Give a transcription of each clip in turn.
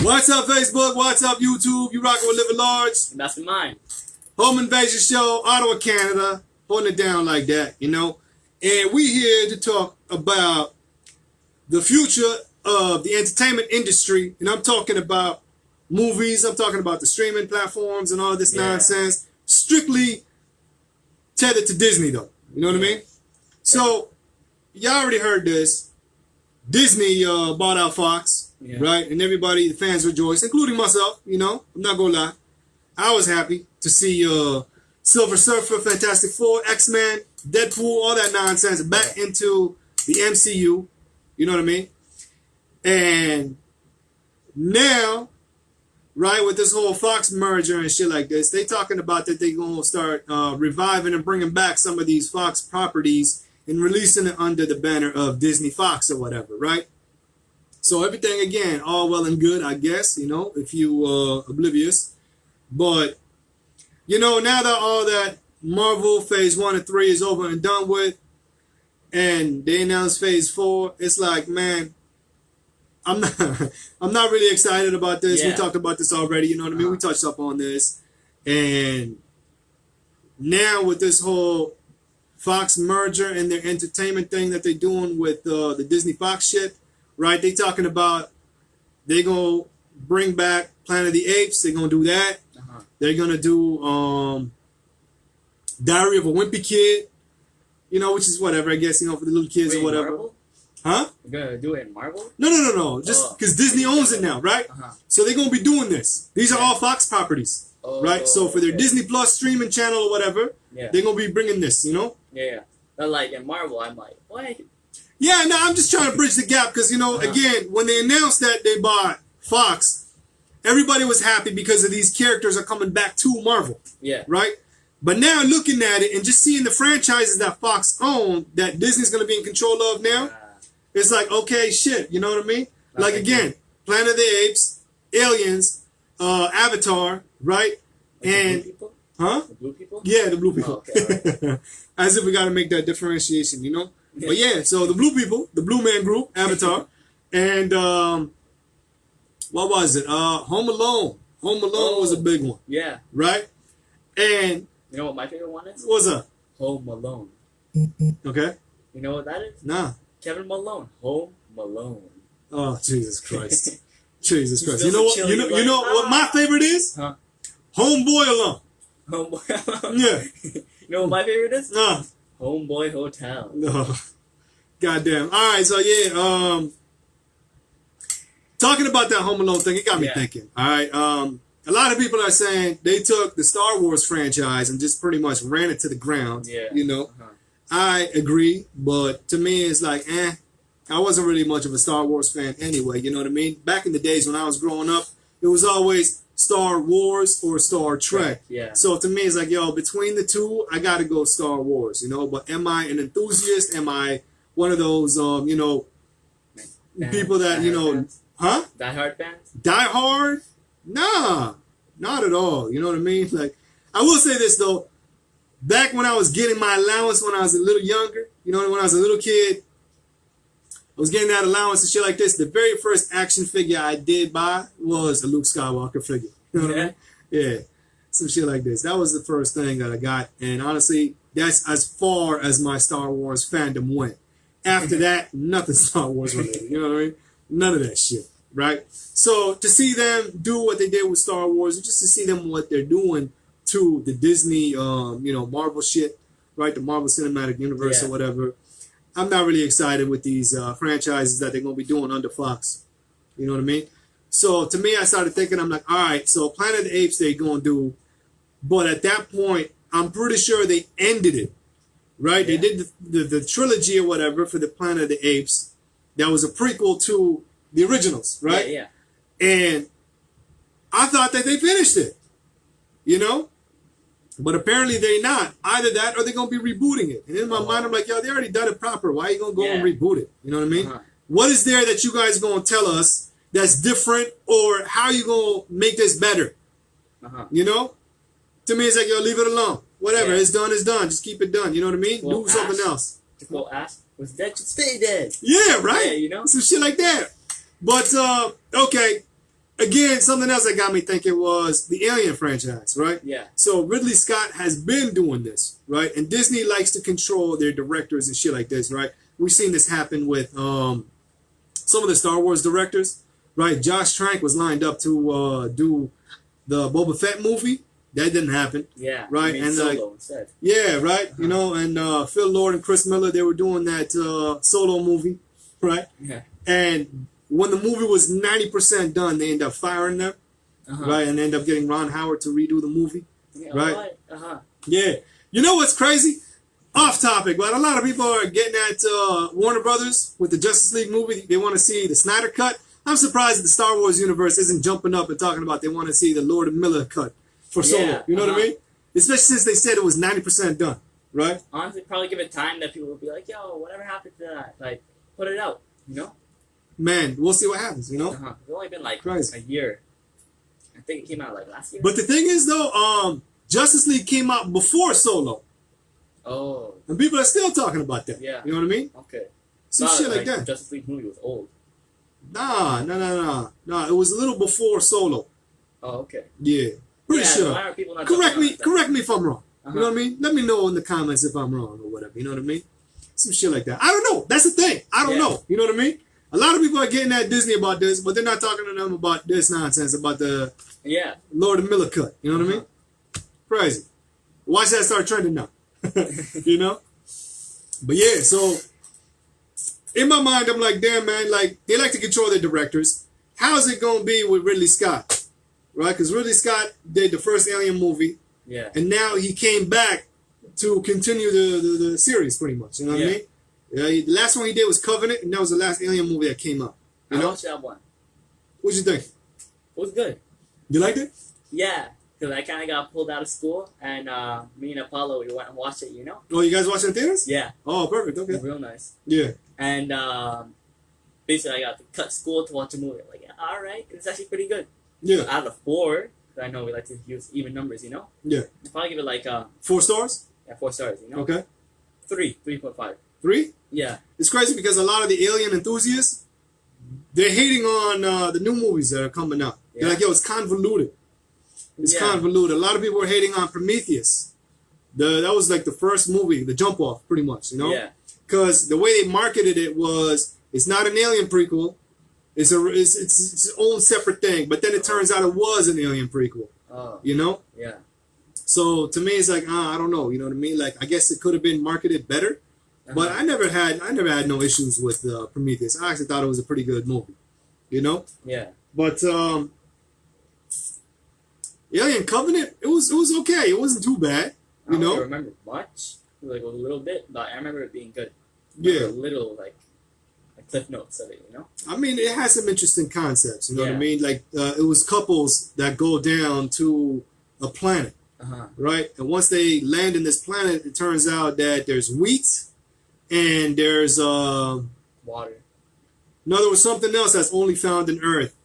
What's up, Facebook? What's up, YouTube? You rocking with Livin Large Abbastermind. Home Invasion Show, Ottawa, Canada. Holding it down like that, you know. And we here to talk about the future of the entertainment industry. And I'm talking about movies. I'm talking about the streaming platforms and all this nonsense. Strictly tethered to Disney, though. You know what I mean? So, y'all already heard this. Disney bought out Fox, right? And everybody, the fans rejoiced, including myself, you know. I'm not going to lie. I was happy to see Silver Surfer, Fantastic Four, X-Men, Deadpool, all that nonsense back into the MCU. You know what I mean? And now, right, with this whole Fox merger and shit like this, they talking about that they going to start reviving and bringing back some of these Fox properties and releasing it under the banner of Disney Fox or whatever, right? So everything, again, all well and good, I guess, you know, if you oblivious. But, you know, now that all that Marvel Phase 1 and 3 is over and done with, and they announced Phase 4, it's like, man, I'm not really excited about this. We talked about this already, you know what I mean? We touched up on this. And now with this whole Fox merger and their entertainment thing that they're doing with the Disney Fox shit, right? They talking about they going to bring back Planet of the Apes. They're going to do that. They're going to do Diary of a Wimpy Kid, you know, which is whatever, I guess, you know, for the little kids or whatever. Marvel? Huh? You're going to do it in Marvel? No. Just because Disney owns it now, right? So they're going to be doing this. These are all Fox properties, right? So for their Disney Plus streaming channel or whatever, they're going to be bringing this, you know? Yeah. But like in Marvel, I'm like, what? Yeah, no, I'm just trying to bridge the gap because, you know, again, when they announced that they bought Fox, everybody was happy because of these characters are coming back to Marvel. Yeah. Right? But now looking at it and just seeing the franchises that Fox owned that Disney's going to be in control of now, it's like, okay, shit, you know what I mean? Like, again, Planet of the Apes, Aliens, Avatar, right? And... The blue people? Huh? The blue people? Yeah, the blue people. Oh, okay, right. As if we got to make that differentiation, you know? But yeah, so the blue people, the Blue Man Group, Avatar, and what was it? Home Alone. Home Alone was a big one. Yeah. Right? And you know what my favorite one is? What's up? Home Alone. Okay. You know what that is? Nah. Kevin Malone. Home Alone. Oh, Jesus Christ. Jesus Christ. You know what? You know what my favorite is? Huh? Homeboy Alone. Homeboy Alone. Yeah. You know what my favorite is? Nah. Homeboy Hotel. No. Goddamn. All right, so yeah, talking about that Home Alone thing, it got me thinking. All right, a lot of people are saying they took the Star Wars franchise and just pretty much ran it to the ground. Yeah. You know, I agree, but to me, it's like, I wasn't really much of a Star Wars fan anyway. You know what I mean? Back in the days when I was growing up, it was always Star Wars or Star Trek. Yeah. So to me, it's like, yo, between the two, I got to go Star Wars, you know? But am I an enthusiast? Am I one of those, you know, people that, you know, huh? Die Hard fans? Die Hard? Nah, not at all. You know what I mean? Like, I will say this, though. Back when I was getting my allowance when I was a little younger, you know, when I was a little kid, I was getting that allowance and shit like this. The very first action figure I did buy was a Luke Skywalker figure. You know what I mean? Yeah. Some shit like this. That was the first thing that I got. And honestly, that's as far as my Star Wars fandom went. After that, nothing Star Wars related. You know what I mean? None of that shit. Right? So to see them do what they did with Star Wars, and just to see them what they're doing to the Disney, you know, Marvel shit, right? The Marvel Cinematic Universe or whatever. I'm not really excited with these franchises that they're going to be doing under Fox. You know what I mean? So to me, I started thinking, I'm like, all right, so Planet of the Apes they're going to do. But at that point, I'm pretty sure they ended it, right? They did the trilogy or whatever for the Planet of the Apes. That was a prequel to the originals, right? Yeah. And I thought that they finished it, you know? But apparently they're not. Either that or they're going to be rebooting it. And in my mind, I'm like, yo, they already done it proper. Why are you going to go and reboot it? You know what I mean? What is there that you guys are going to tell us that's different, or how are you going to make this better? You know? To me, it's like, yo, leave it alone. Whatever. It's done, it's done. Just keep it done. You know what I mean? Well, do something else. Well, ask, was dead should stay dead. Yeah, right? Yeah, you know? Some shit like that. But, okay. again, something else that got me thinking was the Alien franchise, right? Yeah. So Ridley Scott has been doing this, right? And Disney likes to control their directors and shit like this, right? We've seen this happen with some of the Star Wars directors, right? Josh Trank was lined up to do the Boba Fett movie. That didn't happen. Yeah. Right. I mean, And Solo instead. yeah, right. You know, and Phil Lord and Chris Miller, they were doing that Solo movie, right? Yeah. And when the movie was 90% done, they ended up firing them, right? And they ended up getting Ron Howard to redo the movie, Yeah, right? What? Yeah. You know what's crazy? Off topic, but a lot of people are getting at Warner Brothers with the Justice League movie. They want to see the Snyder cut. I'm surprised that the Star Wars universe isn't jumping up and talking about they want to see the Lord and Miller cut for Solo. Yeah, You know what I mean? Especially since they said it was 90% done, right? Honestly, probably give it time that people will be like, yo, whatever happened to that? Like, put it out, you know? Man, we'll see what happens, you know? It's only been like Crazy. a year. I think it came out like last year. But the thing is, though, Justice League came out before Solo. Oh. And people are still talking about that. Yeah. You know what I mean? Okay. Some Thought, shit like that. Justice League movie was old. Nah. It was a little before Solo. Oh, okay. Yeah. Pretty Yeah, sure. why are people not Correct talking me about if I'm wrong. You know what I mean? Let me know in the comments if I'm wrong or whatever. You know what I mean? Some shit like that. I don't know. That's the thing. I don't know. You know what I mean? A lot of people are getting at Disney about this, but they're not talking to them about this nonsense, about the Lord and Miller cut. You know what I mean? Crazy. Watch that start trending now. You know? But yeah, so in my mind, I'm like, damn, man, like, they like to control their directors. How's it going to be with Ridley Scott? Right? Because Ridley Scott did the first Alien movie. Yeah. And now he came back to continue the series, pretty much. You know what I mean? The last one he did was Covenant, and that was the last Alien movie that came out. You I know? watched that one. What'd you think? It was good. You liked it? Yeah. Because I kind of got pulled out of school, and me and Apollo, we went and watched it, you know? Oh, you guys watching in theaters? Yeah. Oh, perfect. Okay. It was real nice. Yeah. And basically, I got to cut school to watch a movie. I'm like, yeah, all right. It's actually pretty good. Yeah. Out of 4, because I know we like to use even numbers, you know? Yeah. I'd probably give it like 4 stars? 4 stars, you know? Okay. 3.5. 3? Yeah. It's crazy because a lot of the Alien enthusiasts, they're hating on the new movies that are coming out. Yeah. They're like, yo, it's convoluted. It's Yeah. convoluted. A lot of people are hating on Prometheus. That was like the first movie, the jump off, pretty much, you know? Yeah. Because the way they marketed it was, it's not an Alien prequel. It's its own separate thing. But then it turns out it was an Alien prequel. Oh. You know? Yeah. So to me, it's like, I don't know. You know what I mean? Like, I guess it could have been marketed better. But I never had no issues with Prometheus. I actually thought it was a pretty good movie. You know? Yeah. But Alien Covenant, it was okay. It wasn't too bad. I don't really remember much. Like a little bit, but I remember it being good. Yeah. A little like cliff notes of it, you know? I mean, it has some interesting concepts. You know what I Yeah. mean? Like it was couples that go down to a planet, right? And once they land in this planet, it turns out that there's wheat and there's Water. no, there was something else that's only found in Earth.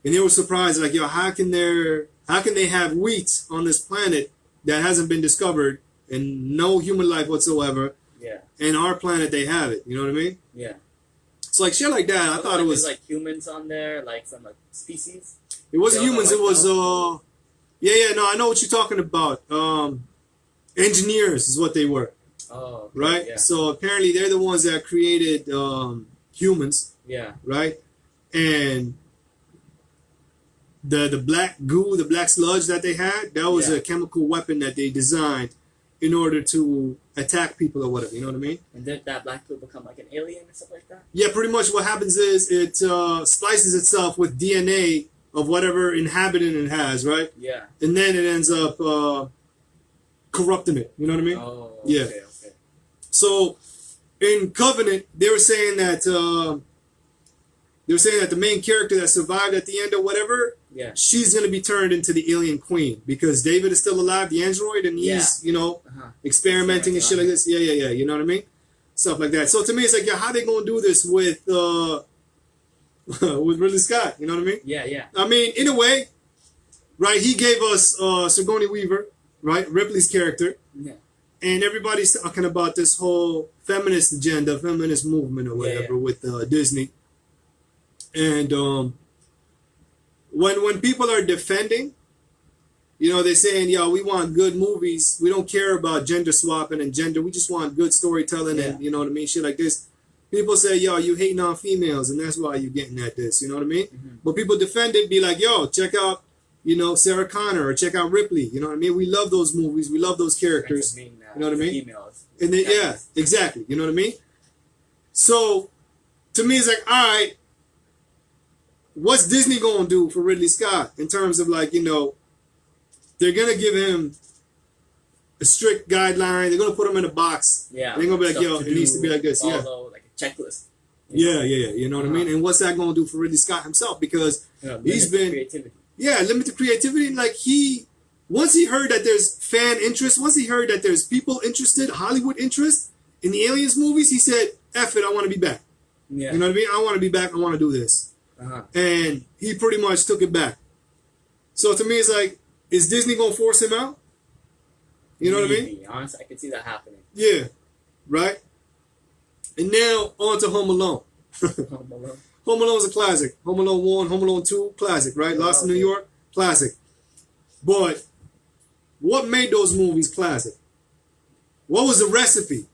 And they were surprised, like, yo, how can they have wheat on this planet that hasn't been discovered and no human life whatsoever? Yeah. And our planet, they have it. You know what I mean? Yeah. It's like shit like that. I thought it was like humans on there, like some like species. It wasn't Yeah, humans. like It was that. yeah. No, I know what you're talking about. Engineers is what they were, Oh. Okay, right? Yeah. So apparently they're the ones that created humans, Yeah. right? And the black goo, the black sludge that they had, that was a chemical weapon that they designed in order to attack people or whatever. You know what I mean? And did that black goo become like an alien and stuff like that? Yeah, pretty much what happens is it splices itself with DNA of whatever inhabitant it has, right? Yeah. And then it ends up corrupting it. You know what I mean? Oh. Yeah. Okay. So in Covenant, they were saying that the main character that survived at the end or whatever, Yeah. she's gonna be turned into the alien queen because David is still alive, the android, and he's experimenting and shit like this. Yeah. You know what I mean? Stuff like that. So to me, it's like, yeah, how they gonna do this with with Ridley Scott? You know what I mean? Yeah. I mean, in a way, right? He gave us Sigourney Weaver, right? Ripley's character. Yeah. And everybody's talking about this whole feminist agenda, feminist movement or whatever with Disney. And when people are defending, you know, they're saying, yo, we want good movies. We don't care about gender swapping and gender. We just want good storytelling and, you know what I mean, shit like this. People say, yo, you hating on females, and that's why you getting at this. You know what I mean? Mm-hmm. But people defend it, be like, yo, check out, you know, Sarah Connor, or check out Ripley. You know what I mean? We love those movies. We love those characters. You know what I mean? Females. And then, yeah, exactly. You know what I mean? So, to me, it's like, all right, what's Disney going to do for Ridley Scott in terms of, like, you know, they're going to give him a strict guideline. They're going to put him in a box. Yeah. They're going to be like, yo, it needs to be like this. Yeah. Like a checklist. Yeah. You know what I mean? And what's that going to do for Ridley Scott himself? Because he's been... creativity. Yeah, limited creativity. Like, once he heard that there's fan interest, once he heard that there's people interested, Hollywood interest in the Aliens movies, he said, F it, I want to be back. Yeah. You know what I mean? I want to be back. I want to do this. And he pretty much took it back. So to me, it's like, is Disney going to force him out? You know what I mean? Honestly, I can see that happening. Yeah. Right? And now, on to Home Alone. Home Alone. Home Alone's a classic. Home Alone 1, Home Alone 2, classic, right? Lost in New York, classic. But what made those movies classic? What was the recipe?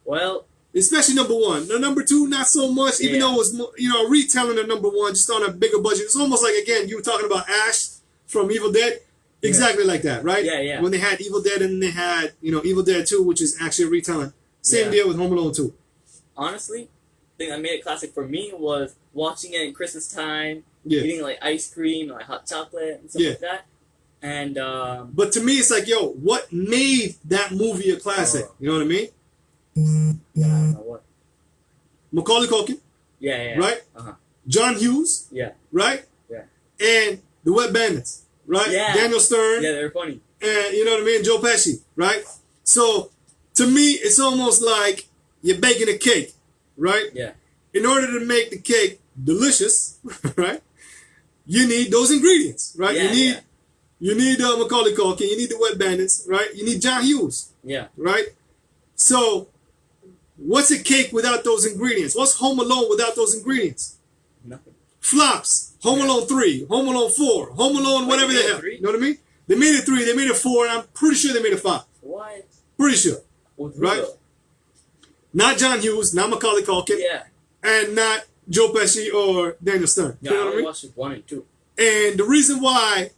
Well... Especially number 1. Now, number 2, not so much, even though it was, you know, retelling of number 1, just on a bigger budget. It's almost like, again, you were talking about Ash from Evil Dead. Exactly like that, right? Yeah. When they had Evil Dead and they had, you know, Evil Dead 2, which is actually a retelling. Same deal with Home Alone 2. Honestly, the thing that made it classic for me was watching it in Christmas time, eating like ice cream, like hot chocolate and stuff like that. And but to me, it's like, yo, what made that movie a classic? You know what I mean? Yeah, I don't know what. Macaulay Culkin. Yeah. Right? John Hughes. Yeah. Right? Yeah. And the Wet Bandits. Right? Yeah. Daniel Stern. Yeah, they're funny. And you know what I mean? Joe Pesci. Right? So, to me, it's almost like you're baking a cake. Right? Yeah. In order to make the cake delicious, right? You need those ingredients, right? Yeah, you need Macaulay Culkin. You need the Wet Bandits, right? You need John Hughes. Yeah. Right? So, what's a cake without those ingredients? What's Home Alone without those ingredients? Nothing. Flops. Home Alone 3, Home Alone 4, Home Alone whatever the hell. You know what I mean? They made it 3, they made it 4, and I'm pretty sure they made it 5. What? Pretty sure. Right? Though? Not John Hughes, not Macaulay Culkin. Yeah. And not Joe Pesci or Daniel Stern. Yeah, you know what I mean? watched 1 and 2. And the reason why,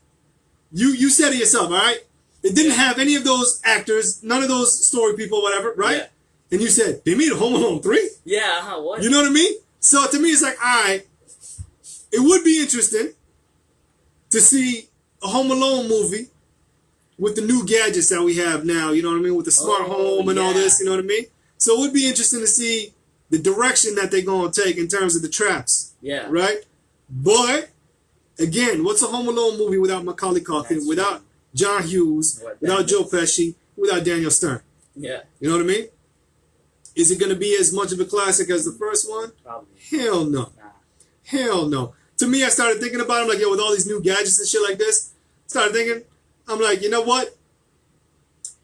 you said it yourself, all right? It didn't have any of those actors, none of those story people, whatever, right? Yeah. And you said, they made a Home Alone 3? Yeah, what? You know what I mean? So to me, it's like, all right, it would be interesting to see a Home Alone movie with the new gadgets that we have now, you know what I mean? With the smart home and all this, you know what I mean? So it would be interesting to see the direction that they're going to take in terms of the traps. Yeah. Right? But, again, what's a Home Alone movie without Macaulay Culkin, without John Hughes, without Joe Pesci, without Daniel Stern? Yeah. You know what I mean? Is it going to be as much of a classic as the first one? Probably. Hell no. Nah. Hell no. To me, I started thinking about it, I'm like, yo, with all these new gadgets and shit like this, started thinking, I'm like, you know what?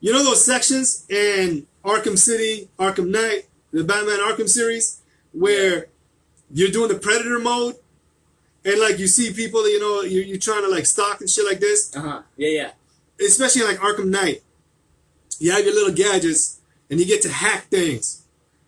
You know those sections in Arkham City, Arkham Knight, the Batman Arkham series, where you're doing the Predator mode, and like you see people, you know, you're trying to like stalk and shit like this? Yeah. Especially in like Arkham Knight. You have your little gadgets, and you get to hack things,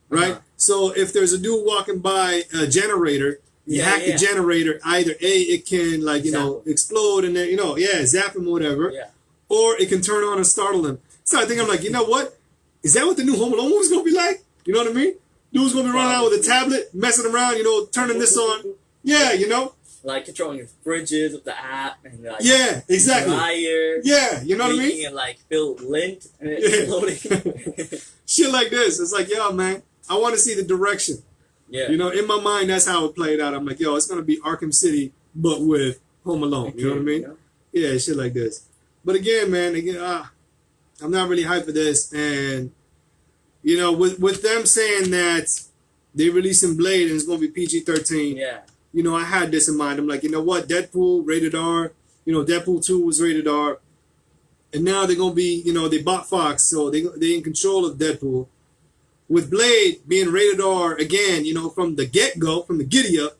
right? So if there's a dude walking by a generator, you hack the generator. Either A, it can like, you know, explode and then, you know, zap him or whatever. Yeah. Or it can turn on and startle him. So I think I'm like, you know what? Is that what the new Home Alone movie's going to be like? You know what I mean? Dude's going to be running out with a tablet, messing around, you know, turning this on. Yeah, you know? Like controlling his fridges with the app and like exactly. dryer. Yeah, you know what I mean? Making it like fill lint and it's exploding. Shit like this. It's like, yo, man, I want to see the direction. Yeah. You know, in my mind, that's how it played out. I'm like, yo, it's going to be Arkham City, but with Home Alone. You know what I mean? Yeah, shit like this. But again, man, I'm not really hyped for this. And, you know, with them saying that they're releasing Blade and it's going to be PG-13, you know, I had this in mind. I'm like, you know what? Deadpool, rated R. You know, Deadpool 2 was rated R. And now they're going to be, you know, they bought Fox, so they're in control of Deadpool. With Blade being rated R, again, you know, from the get-go, from the giddy-up,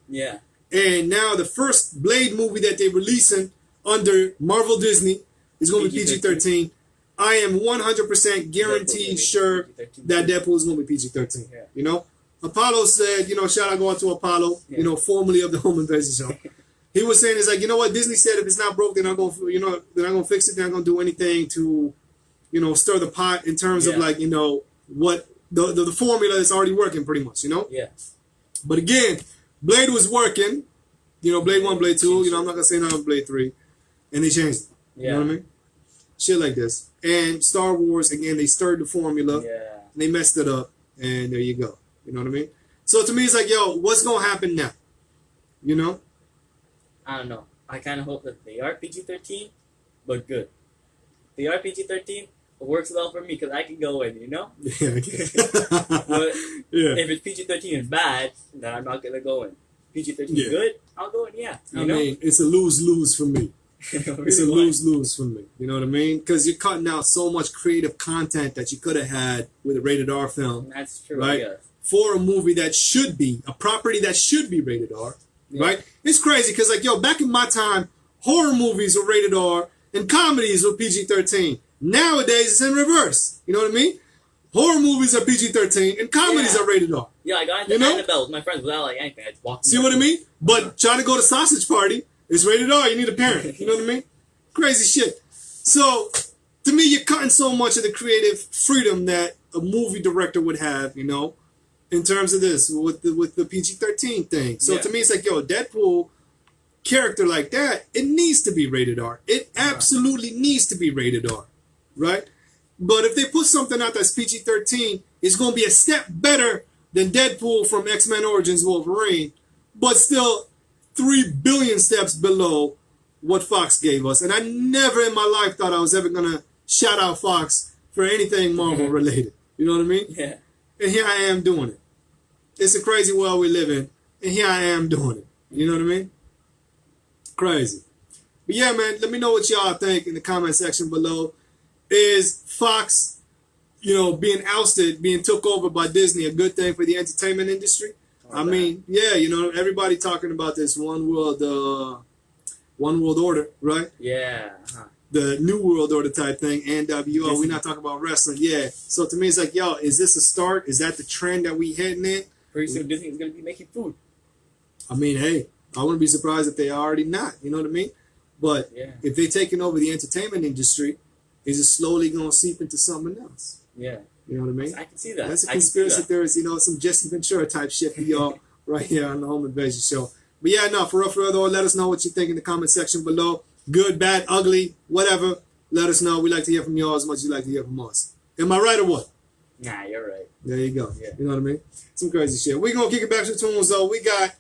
And now the first Blade movie that they're releasing under Marvel Disney is going to be PG-13. I am 100% guaranteed sure that Deadpool is going to be PG-13. Yeah. You know, Apollo said, you know, shout out going to Apollo, you know, formerly of the Home Invasion Show. He was saying, it's like, you know what, Disney said if it's not broke, they're not going to, you know, they're not going to fix it. They're not going to do anything to, you know, stir the pot in terms of like, you know, what the formula is already working pretty much, you know? Yeah. But again, Blade was working, you know, Blade 1, Blade 2, you know, I'm not going to say nothing Blade 3. And they changed it. You know what I mean? Shit like this. And Star Wars, again, they stirred the formula. Yeah. And they messed it up. And there you go. You know what I mean? So to me, it's like, yo, what's going to happen now? You know? I don't know. I kind of hope that they are PG-13, but good. They are PG-13, it works well for me because I can go in, you know? Yeah, I guess. But if it's PG-13 and bad, then I'm not going to go in. PG-13 good, I'll go in, yeah. I mean, it's a lose-lose for me. It's a lose-lose for me. You know what I mean? Because you're cutting out so much creative content that you could have had with a rated R film. That's true, right? For a movie that should be, a property that should be rated R, right? It's crazy because, like, yo, back in my time, horror movies were rated R and comedies were PG-13. Nowadays, it's in reverse. You know what I mean? Horror movies are PG-13 and comedies are rated R. Yeah, I got into Annabelle with my friends without like anything. I just walked in. See what I mean? But trying to go to Sausage Party, it's rated R. You need a parent. You know what I mean? Crazy shit. So, to me, you're cutting so much of the creative freedom that a movie director would have, you know, in terms of this, with the PG-13 thing. So, to me, it's like, yo, Deadpool character like that, it needs to be rated R. It absolutely needs to be rated R, right? But if they put something out that's PG-13, it's going to be a step better than Deadpool from X-Men Origins Wolverine, but still 3 billion steps below what Fox gave us. And I never in my life thought I was ever going to shout out Fox for anything Marvel related. You know what I mean? Yeah. And here I am doing it. It's a crazy world we live in, and here I am doing it. You know what I mean? Crazy. But yeah, man, let me know what y'all think in the comment section below. Is Fox, you know, being ousted, being took over by Disney a good thing for the entertainment industry? I mean, yeah, you know, everybody talking about this one world order, right? Yeah. The New World Order type thing, NWO. We're not talking about wrestling. Yeah. So to me, it's like, yo, is this a start? Is that the trend that we heading in? Pretty soon Disney is going to be making food. I mean, hey, I wouldn't be surprised if they are already not. You know what I mean? But if they're taking over the entertainment industry, is it slowly going to seep into something else? Yeah. You know what I mean? I can see that. That's a conspiracy theorist, you know, some Jesse Ventura type shit for y'all right here on the Home Invasion Show. But yeah, no, for real though, let us know what you think in the comment section below. Good, bad, ugly, whatever. Let us know. We like to hear from y'all as much as you like to hear from us. Am I right or what? Nah, you're right. There you go. Yeah. You know what I mean? Some crazy shit. We're going to kick it back to the tunes though. We got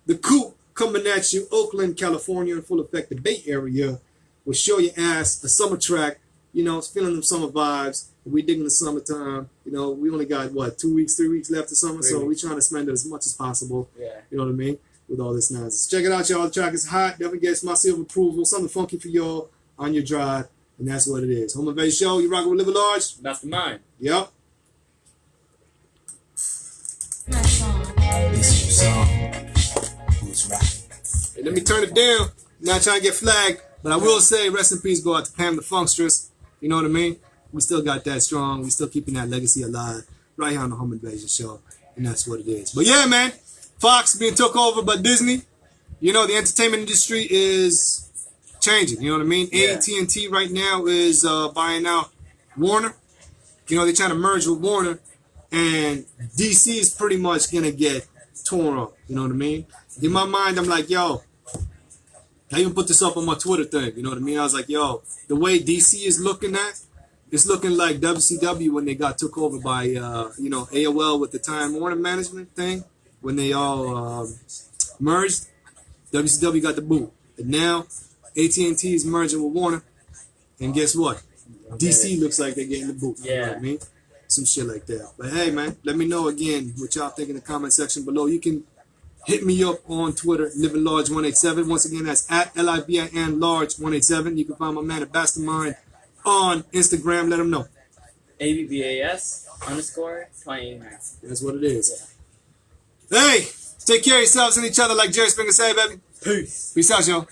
the Coop coming at you, Oakland, California, in full effect, the Bay Area. We'll show your ass a summer track. You know, it's feeling them summer vibes. We digging the summertime. You know, we only got, 2 weeks, 3 weeks left of summer, so we trying to spend it as much as possible. Yeah. You know what I mean? With all this nonsense. Check it out, y'all. The track is hot. Definitely gets my seal of approval. Something funky for y'all on your drive, and that's what it is. Home Invasion Show. You rocking with Livin Large? Abbastermind. Yep. This is your song. Who's rocking? Hey, let me turn it down. Not trying to get flagged, but I will say rest in peace go out to Pam the Funkstress. You know what I mean? We still got that strong. We still keeping that legacy alive right here on the Home Invasion Show. And that's what it is. But yeah, man. Fox being took over by Disney. You know, the entertainment industry is changing. You know what I mean? Yeah. AT&T right now is buying out Warner. You know, they're trying to merge with Warner. And DC is pretty much going to get torn up. You know what I mean? In my mind, I'm like, yo, I even put this up on my Twitter thing. You know what I mean? I was like, yo, the way DC is looking at, it's looking like WCW when they got took over by, you know, AOL with the Time Warner management thing. When they all merged, WCW got the boot. And now, AT&T is merging with Warner. And guess what? DC looks like they're getting the boot. Yeah. You know what I mean? Some shit like that. But hey, man, let me know again what y'all think in the comment section below. You can hit me up on Twitter, Livin Large 187. Once again, that's at LIVIN Large 187. You can find my man Abbastermind on Instagram. Let him know. ABBAS _ 29. That's what it is. Hey, Take care of yourselves and each other like Jerry Springer said, baby. Peace. Peace out, y'all.